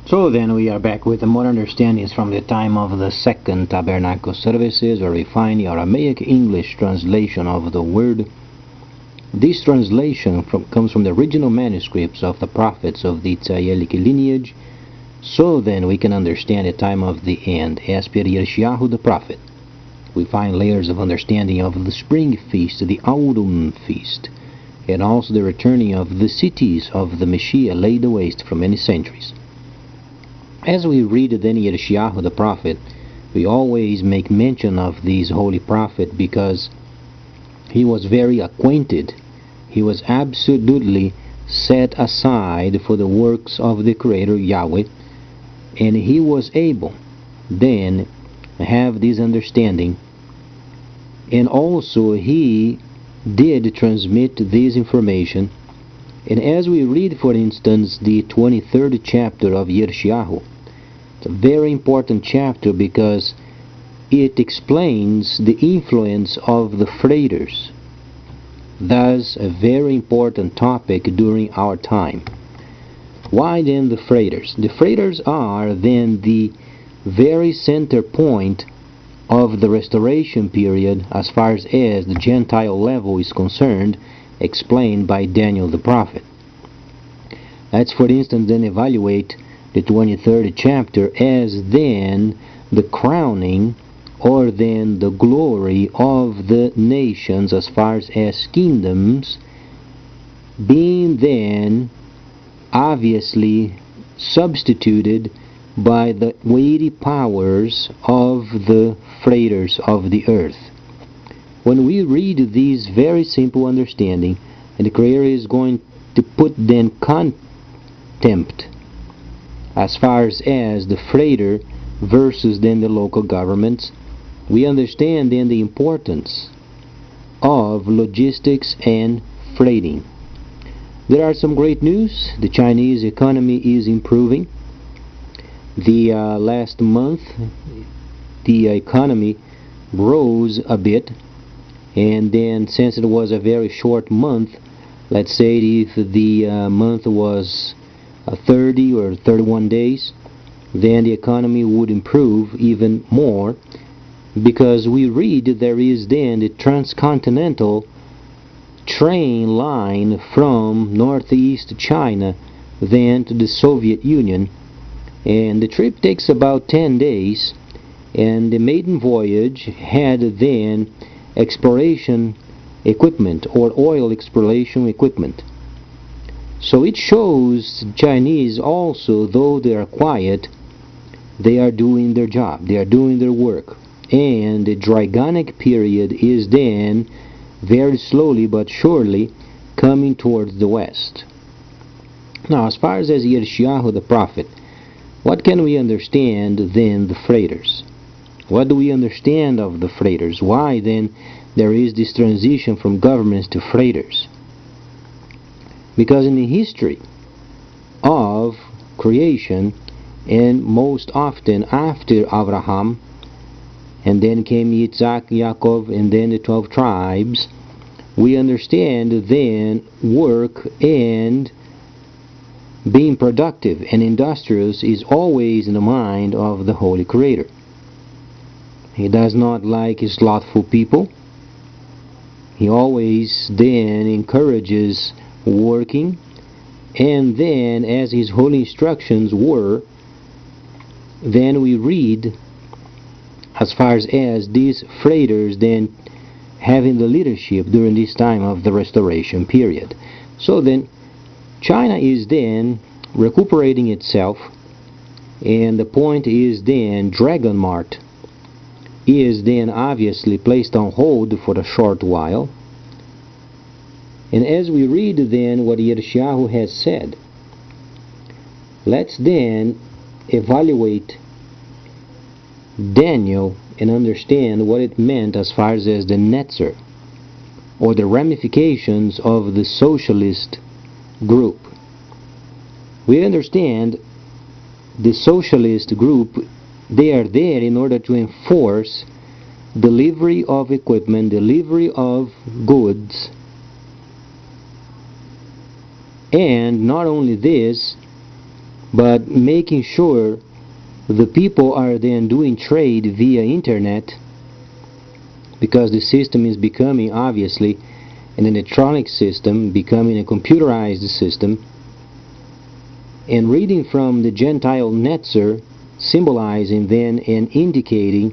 So then we are back with more understandings from the time of the Second Tabernacle services, where we find the Aramaic English translation of the word. This translation comes from the original manuscripts of the prophets of the Tzayelic lineage. So then we can understand the time of the end as per Yeshayahu the prophet. We find layers of understanding of the spring feast, the autumn feast, and also the returning of the cities of the Messiah laid waste for many centuries. As we read then Yeshayahu the prophet, we always make mention of this holy prophet because he was very acquainted. He was absolutely set aside for the works of the Creator Yahweh, and he was able then have this understanding, and also he did transmit this information. And as we read, for instance, the 23rd chapter of Yeshayahu, it's a very important chapter because it explains the influence of the freighters. Thus, a very important topic during our time. Why then the freighters? The freighters are then the very center point of the restoration period as far as the gentile level is concerned, explained by Daniel the prophet. Let's for instance then evaluate the 23rd chapter as then the crowning or then the glory of the nations as far as kingdoms, being then obviously substituted by the weighty powers of the freighters of the earth. When we read these very simple understanding, and the Creator is going to put then contempt as far as the freighter versus then the local governments, we understand then the importance of logistics and freighting. There are some great news. The Chinese economy is improving. The last month the economy rose a bit, and then since it was a very short month, let's say if the month was 30 or 31 days, then the economy would improve even more, because we read there is then the transcontinental train line from northeast China then to the Soviet Union, and the trip takes about 10 days, and the maiden voyage had then exploration equipment or oil exploration equipment. So it shows Chinese also, though they are quiet, they are doing their job, they are doing their work, and the Dragonic period is then very slowly but surely coming towards the west. Now, as far as Yeshayahu the prophet, what can we understand then the freighters? What do we understand of the freighters? Why then there is this transition from governments to freighters? Because in the history of creation, and most often after Abraham, and then came Yitzhak, Yaakov, and then the 12 tribes, we understand then work and being productive and industrious is always in the mind of the Holy Creator. He does not like slothful people. He always then encourages working, and then as his holy instructions were, then we read as far as these freighters then having the leadership during this time of the restoration period. So then China is then recuperating itself, and the point is then Dragon Mart is then obviously placed on hold for a short while. And as we read then what Yeshayahu has said, let's then evaluate Daniel and understand what it meant as far as the netzer, or the ramifications of the socialist group. We understand the socialist group, they are there in order to enforce delivery of equipment, delivery of goods, and not only this, but making sure the people are then doing trade via internet, because the system is becoming obviously an electronic system, becoming a computerized system. And reading from the gentile netzer, symbolizing then and indicating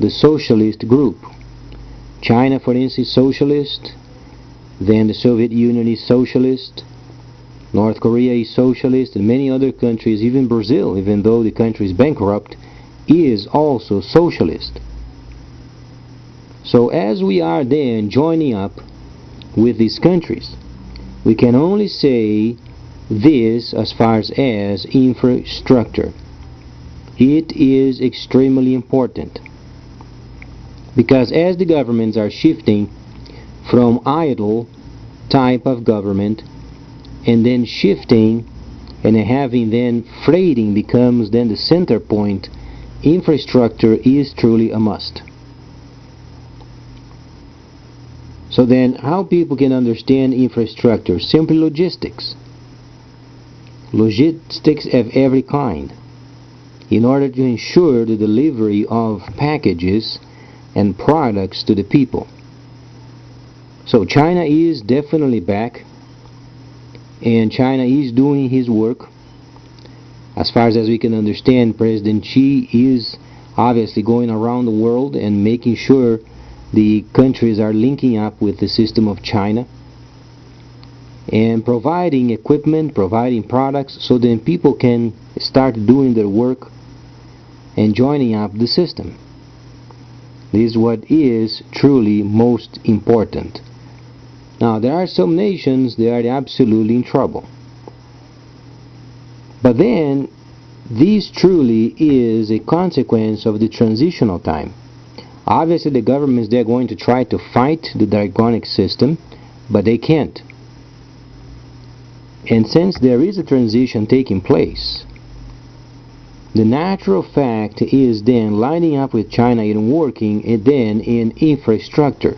the socialist group. China, for instance, socialist, then the Soviet Union is socialist, North Korea is socialist, and many other countries, even Brazil, even though the country is bankrupt, is also socialist. So as we are then joining up with these countries, we can only say this as far as infrastructure. It is extremely important, because as the governments are shifting from idle type of government and then shifting and having then freighting becomes then the center point, infrastructure is truly a must. So then how people can understand infrastructure? Simply logistics. Logistics of every kind, in order to ensure the delivery of packages and products to the people. So China is definitely back, and China is doing his work. As far as we can understand, President Xi is obviously going around the world and making sure the countries are linking up with the system of China and providing equipment, providing products, so then people can start doing their work and joining up the system. This is what is truly most important. Now, there are some nations that are absolutely in trouble. But then, this truly is a consequence of the transitional time. Obviously, the governments, they're going to try to fight the draconic system, but they can't. And since there is a transition taking place, the natural fact is then lining up with China and working and then in infrastructure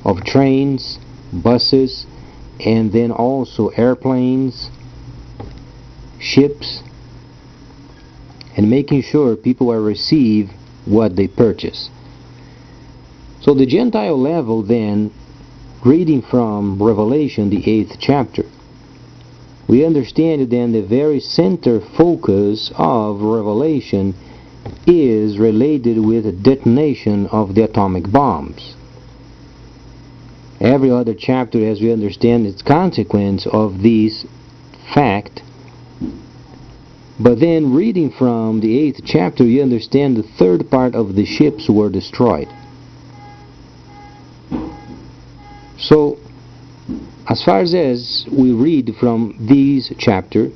of trains, buses, and then also airplanes, ships, and making sure people will receive what they purchase. So the Gentile level then, reading from Revelation, the 8th chapter, we understand then the very center focus of Revelation is related with the detonation of the atomic bombs. Every other chapter, as we understand, is consequence of this fact. But then reading from the 8th chapter, you understand the third part of the ships were destroyed. So, as far as we read from this chapter,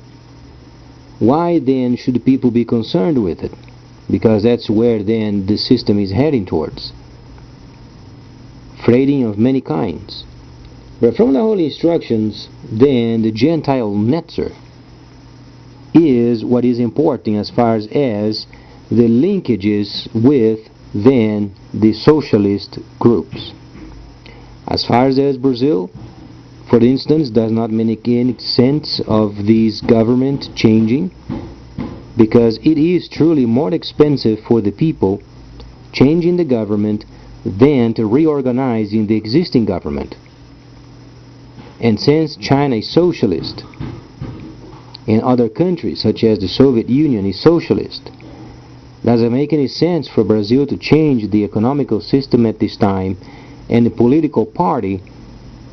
why then should people be concerned with it? Because that's where then the system is heading towards. Freighting of many kinds. But from the Holy Instructions, then the Gentile netzer is what is important as far as the linkages with then the socialist groups. As far as Brazil, for instance, does not make any sense of this government changing, because it is truly more expensive for the people changing the government than to reorganizing the existing government. And since China is socialist, and other countries such as the Soviet Union is socialist, doesn't make any sense for Brazil to change the economical system at this time and the political party,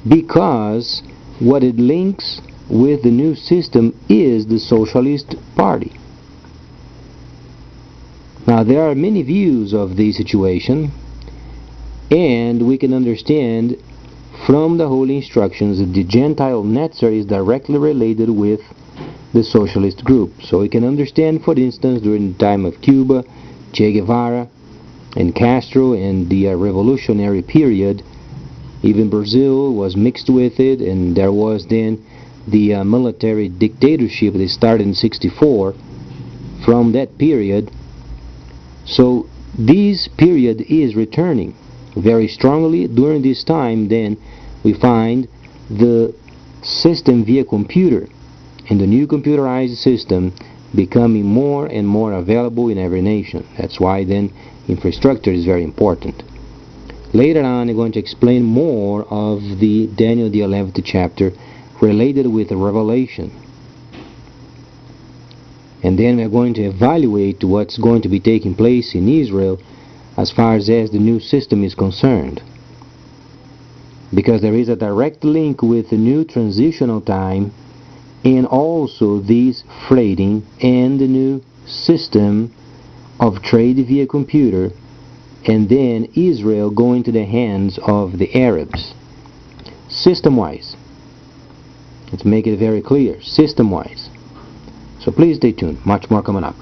because what it links with the new system is the Socialist Party. Now, there are many views of the situation, and we can understand from the Holy Instructions that the Gentile netzer is directly related with the socialist group. So we can understand, for instance, during the time of Cuba, Che Guevara, and Castro, and the revolutionary period, even Brazil was mixed with it, and there was then the military dictatorship that started in '64 from that period. So this period is returning very strongly. During this time, then, we find the system via computer. In the new computerized system, becoming more and more available in every nation. That's why then infrastructure is very important. Later on, I'm going to explain more of the Daniel the 11th chapter related with Revelation. And then we're going to evaluate what's going to be taking place in Israel as far as the new system is concerned. Because there is a direct link with the new transitional time and also this freighting and the new system of trade via computer, and then Israel going to the hands of the Arabs. System-wise. Let's make it very clear. System-wise. So please stay tuned. Much more coming up.